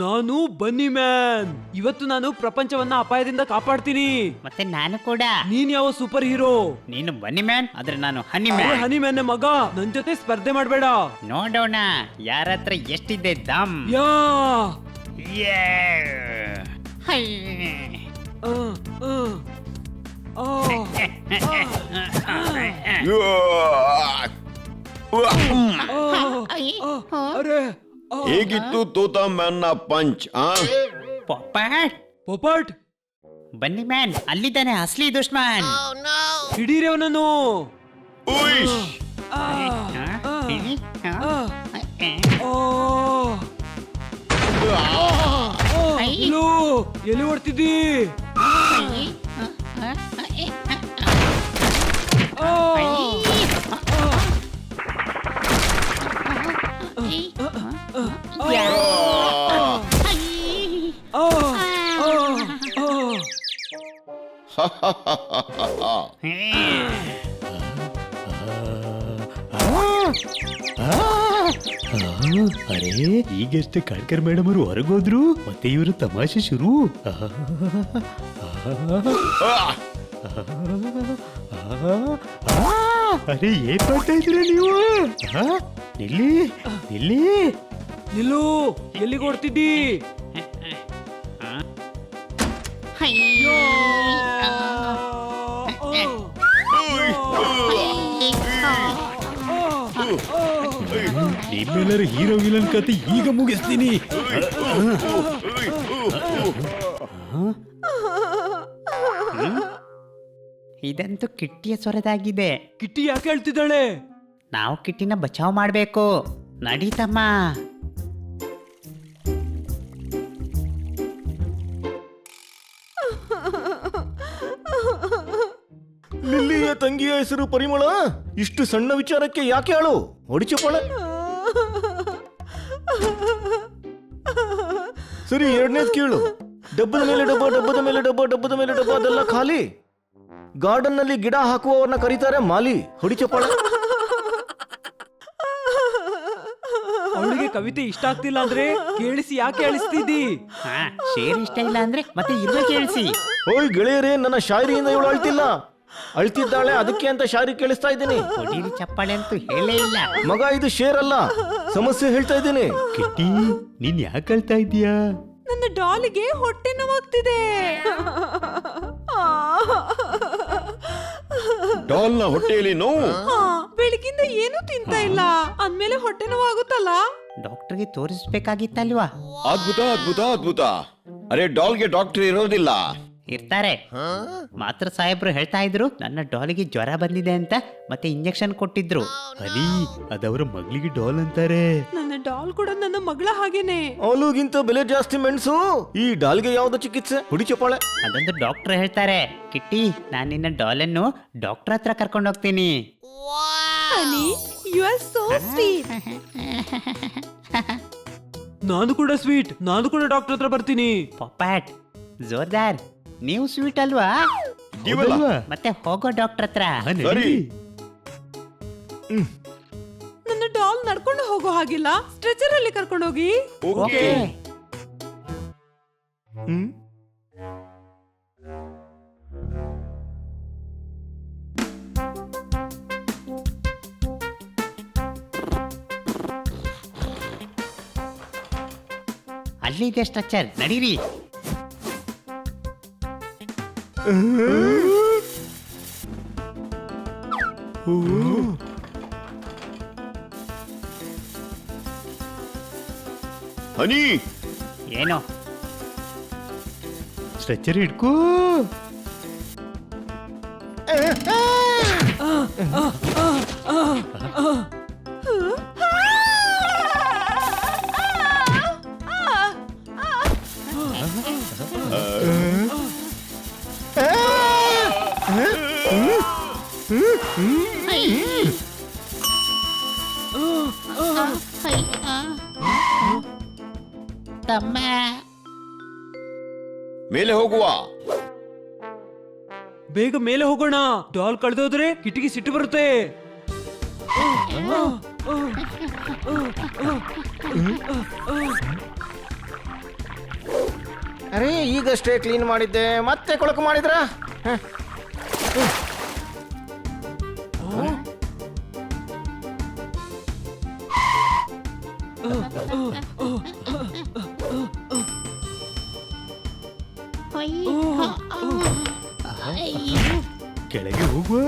ನಾನು ಬನ್ನಿ ಮ್ಯಾನ್. ಇವತ್ತು ನಾನು ಪ್ರಪಂಚವನ್ನ ಅಪಾಯದಿಂದ ಕಾಪಾಡ್ತೀನಿ. ಮತ್ತೆ ನಾನು ಕೂಡ. ನೀನ್ ಯಾವ ಸೂಪರ್ ಹೀರೋ? ನೀನು ಬನ್ನಿ ಮ್ಯಾನ್, ಆದ್ರೆ ನಾನು ಹನಿ ಮ್ಯಾನ್. ಹನಿ ಮ್ಯಾನ್ ಮಗ, ನನ್ ಜೊತೆ ಸ್ಪರ್ಧೆ ಮಾಡ್ಬೇಡ. ನೋಡೋಣ ಯಾರ ಹತ್ರ ಎಷ್ಟಿದೆ ದಮ್. ಯಾ ಹೈ. ಅರೆ ಹೇಗಿತ್ತು ತೋತಾ ಮ್ಯಾನ್ ನ ಪಂಚ್? ಪೊಪಾಟ್ ಪೊಪಾಟ್, ಬನ್ನಿ ಮ್ಯಾನ್, ಅಲ್ಲಿದ್ದಾನೆ ಅಸ್ಲಿ ದುಶ್ಮನ್. ಹಿಡೀರಿ ಅವನನ್ನು. ಎಲ್ಲಿ ಓಡ್ತಿದ್ದಿ? ಅರೆ ಈಗಷ್ಟೇ ಕಾಡ್ಕರ್ ಮೇಡಮ್ ಅವರು ಹೊರಗೋದ್ರು, ಮತ್ತೆ ಇವರು ತಮಾಷೆ ಶುರು. ಅರೆ ಏನ್ ಮಾಡ್ತಾ ಇದ್ದೀರಾ ನೀವು? ನಿಲ್ಲಿ ನಿಲ್ಲಿ. ನಿಲ್ಲು, ಎಲ್ಲಿಗೆ ಓಡ್ತಿದ್ದಿ? ನಿಮ್ಮೆಲ್ಲರ ಹೀರೋ ವಿಲನ್ ಕತೆ ಈಗ ಮುಗಿಸ್ತೀನಿ. ಇದಂತೂ ಕಿಟ್ಟಿಯ ಸ್ವರದಾಗಿದೆ. ಕಿಟ್ಟಿ ಯಾಕೆ ಹೇಳ್ತಿದ್ದಾಳೆ? ನಾವು ಕಿಟ್ಟಿನ ಬಚಾವ್ ಮಾಡ್ಬೇಕು. ನಡೀತಮ್ಮ. ಲಿಲ್ಲಿಯ ತಂಗಿಯ ಹೆಸರು ಪರಿಮಳ. ಇಷ್ಟು ಸಣ್ಣ ವಿಚಾರಕ್ಕೆ ಯಾಕೆ ಆಳು ಹೊಡಿಚಪ್ಪಾಳೆ? ಸರಿ, ಎರಡನೇದು ಕೇಳು. ಡಬ್ಬದ ಮೇಲೆ ಡಬ್ಬ, ಡಬ್ಬದ ಮೇಲೆ ಡಬ್ಬ, ಡಬ್ಬದ ಮೇಲೆ ಡಬ್ಬ, ಅದೆಲ್ಲ ಖಾಲಿ. ಗಾರ್ಡನ್ ನಲ್ಲಿ ಗಿಡ ಹಾಕುವವರನ್ನ ಕರೀತಾರೆ ಮಾಲಿ. ಹೊಡಿಚಪ್ಪಾಳೆ. ಅವಳಿಗೆ ಕವಿತೆ ಇಷ್ಟ ಆಗ್ತಿಲ್ಲ ಅಂದ್ರೆ ಕೇಳಿಸಿ ಯಾಕೆ ಅಳಿಸ್ತಿದ್ದಿ? ಶೇರ್ ಇಷ್ಟ ಇಲ್ಲ ಅಂದ್ರೆ ಮತ್ತೆ ಇರ್ಬೇಕು ಕೇಳಿಸಿ. ಓಯ್ ಗೆಳೆಯರೇ, ನನ್ನ ಶಾಯರಿಯಿಂದ ಇವಳು ಅಳ್ತಿಲ್ಲ. ಅಳ್ತಿದ್ದಾಳೆ, ಅದಕ್ಕೆ ಅಂತ ಶಾಯರಿ ಕೇಳಿಸ್ತಾ ಇದ್ದೀನಿ. ಹೊಡೀರಿ ಚಪ್ಪಾಳೆ ಅಂತೂ ಹೇಳೇ ಇಲ್ಲ. ಮಗ, ಇದು ಶೇರ್ ಅಲ್ಲ, ಸಮಸ್ಯೆ ಹೇಳ್ತಾ ಇದ್ದೀನಿ. ಕಿಟ್ಟಿ, ನೀನ್ ಯಾಕೆ ಅಳ್ತಾ ಇದೀಯಾ? ನನ್ನ ಡಾಲಿಗೆ ಹೊಟ್ಟೆ ನೋವಾಗ್ತಿದೆ. ಡಾಲ್ ನ ಹೊಟ್ಟೆಯಲ್ಲಿ ನೋವು? ಬೆಳಗಿಂದ ಏನು ತಿಂತಾ ಇಲ್ಲ, ಅಂದ್ಮೇಲೆ ಹೊಟ್ಟೆ ನೋವಾಗುತ್ತಲ್ಲ. ಡಾಕ್ಟರ್ಗೆ ತೋರಿಸ್ಬೇಕಾಗಿತ್ತಲ್ವಾ? ಅದ್ಭುತ ಅದ್ಭುತ ಅದ್ಭುತ. ಅರೆ, ಡಾಲ್ಗೆ ಡಾಕ್ಟರ್ ಇರೋದಿಲ್ಲ. ಇರ್ತಾರೆ. ಮಾತ್ರ ಸಾಹೇಬ್ರು ಹೇಳ್ತಾ ಇದ್ರು ನನ್ನ ಡಾಲಿಗೆ ಜ್ವರ ಬಂದಿದೆ ಅಂತ, ಮತ್ತೆ ಇಂಜೆಕ್ಷನ್ ಕೊಟ್ಟಿದ್ರು. ಅಲಿ, ಅದವರ ಮಗಳಿಗೆ ಡಾಲ್ ಅಂತಾರೆ. ನನ್ನ ಡಾಲ್ ಕೂಡ ನನ್ನ ಮಗಳ ಹಾಗೇನೆ. ಅವಳುಗಿಂತ ಬೆಲೆ ಜಾಸ್ತಿ ಮೆಣಸು. ಈ ಡಾಲ್ಗೆ ಯಾವ್ದು ಚಿಕಿತ್ಸೆ? ಹುಡಿಚಪ್ಪಾಳೆ. ಅದೊಂದು ಡಾಕ್ಟರ್ ಹೇಳ್ತಾರೆ. ಕಿಟ್ಟಿ, ನಾನು ನಿನ್ನ ಡಾಲನ್ನು ಡಾಕ್ಟರ್ ಹತ್ರ ಕರ್ಕೊಂಡು ಹೋಗ್ತೀನಿ. ಹನಿ, ಯು ಆರ್ ಸೋ ಸ್ವೀಟ್. ನಾನು ಕೂಡ ಸ್ವೀಟ್. ನಾನು ಕೂಡ ಡಾಕ್ಟರ್ ಹತ್ರ ಬರ್ತೀನಿ. ಪೊಪ್ಯಾಟ್, ಜೋರ್ದಾರ್, ನೀವು ಸ್ವೀಟ್ ಅಲ್ವಾ? ನೀವಲ್ಲ? ಮತ್ತೆ ಹೋಗೋ ಡಾಕ್ಟರ್ ಹತ್ರ. ಸರಿ. ನನ್ನ ಡಾಲ್ ನಡ್ಕೊಂಡು ಹೋಗೋ ಹಾಗಿಲ್ಲ, ಸ್ಟ್ರೆಚರ್ ಅಲ್ಲಿ ಕರ್ಕೊಂಡು ಹೋಗಿ. ಓಕೆ. ಅಲ್ಲಿದೆ ಸ್ಟ್ರೆಚರ್, ನಡೀರಿ. ಹನಿ, ಏನೋ ಸ್ಟ್ರೆಚರ್ ಹಿಡ್ಕೋ. ತಮ್ಮ, ಮೇಲೆ ಹೋಗುವ. ಬೇಗ ಮೇಲೆ ಹೋಗೋಣ. ಡಾಲ್ ಕಳೆದೋದ್ರೆ ಕಿಟಿಕಿ ಸಿಟ್ಟು ಬರುತ್ತೆ. ಅರೆ ಈಗಷ್ಟೇ ಕ್ಲೀನ್ ಮಾಡಿದ್ದೆ ಮತ್ತೆ ಕೊಳಕು ಮಾಡಿದ್ರ ಕೆಳಗೆ ಹೋಗುವ.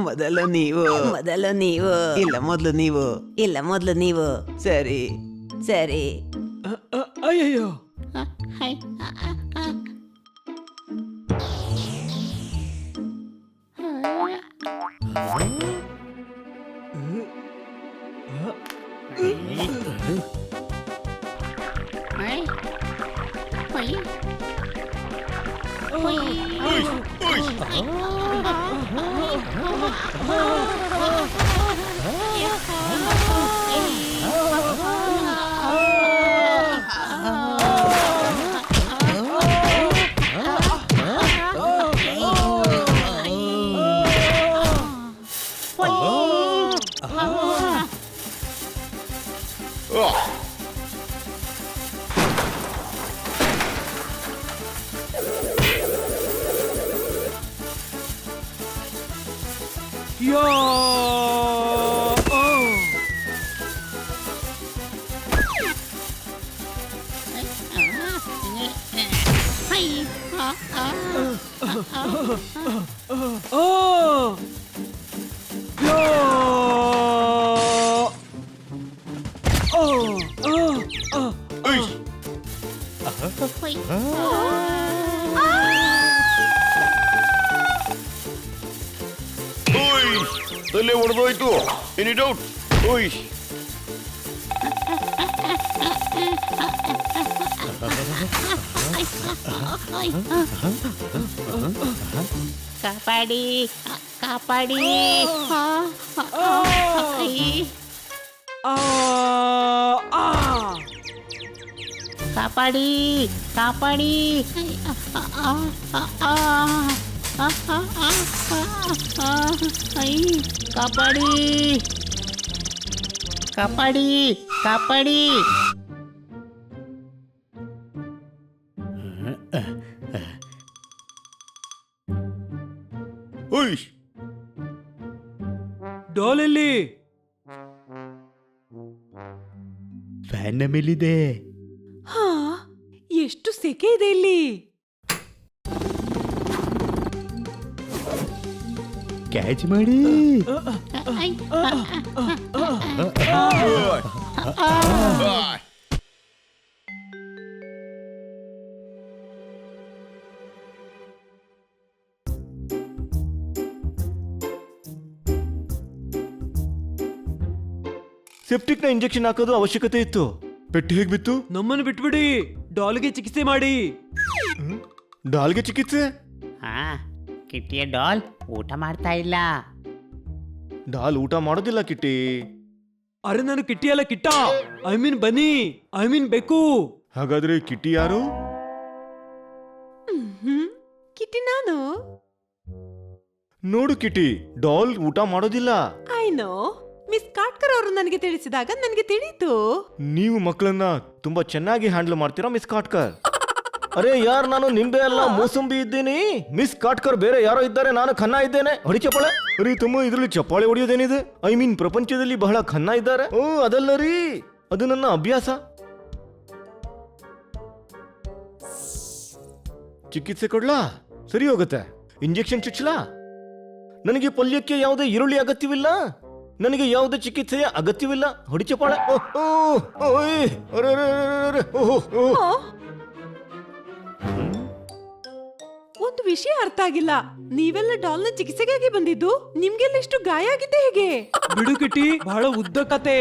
ಮೊದಲು ನೀವು ಇಲ್ಲ ಮೊದಲು ನೀವು ಸರಿ ಸರಿ ಅಯ್ಯಯ್ಯೋ ಯೋ ತಲೆ ಹೊಡೆದೋಯ್ತು. Any doubt? ಓಯ್ ಕಾಪಾಡಿ ಕಾಪಾಡಿ ಕಾಪಾಡಿ ಕಾಪಾಡಿ ಕಾಪಾಡಿ ಕಾಪಾಡಿ ಕಾಪಾಡಿ ಓಯ್ ಡಾಲ್ ಎಲ್ಲಿ? ಫ್ಯಾನ್ನ ಮೇಲಿದೆ. ಹಾ ಎಷ್ಟು ಸೆಕೆ ಇದೆ ಇಲ್ಲಿ. ಕ್ಯಾಚ್ ಮಾಡಿ. ಸೆಪ್ಟಿಕ್ ನ ಇಂಜೆಕ್ಷನ್ ಹಾಕೋದು ಅವಶ್ಯಕತೆ ಇತ್ತು. ಪೆಟ್ಟು ಹೇಗ್ ಬಿತ್ತು? ನಮ್ಮನ್ನು ಬಿಟ್ಬಿಡಿ, ಡಾಲ್ಗೆ ಚಿಕಿತ್ಸೆ ಮಾಡಿ. ಡಾಲ್ಗೆ ಚಿಕಿತ್ಸೆ? ಹಾ, ಕಿಟ್ಟಿಯ ಡಾಲ್ ಊಟ ಮಾಡ್ತಾ ಇಲ್ಲ. ಡಾಲ್ ಊಟ ಮಾಡೋದಿಲ್ಲ ಕಿಟ್ಟಿ. ಅರೆ ನಾನು ಕಿಟ್ಟಿ ಅಲ್ಲ, ಕಿಟ್ಟ. ಐ ಮೀನ್ ಬನ್ನಿ, ಐ ಮೀನ್ ಬೇಕು. ಹಾಗಾದ್ರೆ ಕಿಟ್ಟಿ ಯಾರು? ಕಿಟ್ಟಿ ನಾನು. ನೋಡು ಕಿಟ್ಟಿ, ಡಾಲ್ ಊಟ ಮಾಡೋದಿಲ್ಲ. ಐನೋ, ಮಿಸ್ ಕಾಟ್ಕರ್ ಅವರು ನನಗೆ ತಿಳಿಸಿದಾಗ ನನಗೆ ತಿಳಿಯಿತು. ನೀವು ಮಕ್ಕಳನ್ನ ತುಂಬಾ ಚೆನ್ನಾಗಿ ಹ್ಯಾಂಡಲ್ ಮಾಡ್ತೀರಾ ಮಿಸ್ ಕಾಟ್ಕರ್. ಅರೆ ಯಾರ್, ನಾನು ನಿಂಬೆ ಅಲ್ಲ ಮೂಸಂಬಿ ಇದ್ದೀನಿ. ಮಿಸ್ ಕಾಟ್ಕರ್ ಬೇರೆ ಯಾರೋ ಇದ್ದಾರೆ, ನಾನು ಖನ್ನ ಇದ್ದೇನೆ. ಹೊಡಿ ಚಪ್ಪಾಳೆ. ಅರೆ ತಮ್ಮ, ಇದ್ರಲ್ಲಿ ಚಪ್ಪಾಳೆ ಹೊಡಿಯೋದೇನಿದೆ? ಐ ಮೀನ್ ಪ್ರಪಂಚದಲ್ಲಿ ಬಹಳ ಖನ್ನ ಇದ್ದಾರೆ. ಓ ಅದಲ್ಲ ರೀ, ಅದು ನನ್ನ ಅಭ್ಯಾಸ. ಚಿಕಿತ್ಸೆ ಕೊಡ್ಲಾ? ಸರಿ ಹೋಗುತ್ತೆ. ಇಂಜೆಕ್ಷನ್ ಚುಚ್ಚಲಾ? ನನಗೆ ಪಲ್ಯಕ್ಕೆ ಯಾವುದೇ ಈರುಳ್ಳಿ ಅಗತ್ಯವಿಲ್ಲ. ನನಗೆ ಯಾವುದೇ ಚಿಕಿತ್ಸೆಯ ಅಗತ್ಯವಿಲ್ಲ. ಹೊಡಿ ಚಪ್ಪಾಳೆ. ಒಂದು ವಿಷಯ ಅರ್ಥ ಆಗಿಲ್ಲ. ನೀವೆಲ್ಲ ಡಾಲ್ನ ಚಿಕಿತ್ಸೆಗಾಗಿ ಬಂದಿದ್ದು, ನಿಮ್ಗೆಲ್ಲ ಇಷ್ಟು ಗಾಯ ಆಗಿದ್ದೆ ಹೇಗೆ? ಬಿಡು ಕಿಟ್ಟಿ, ಬಹಳ ಉದ್ದ ಕತೆ.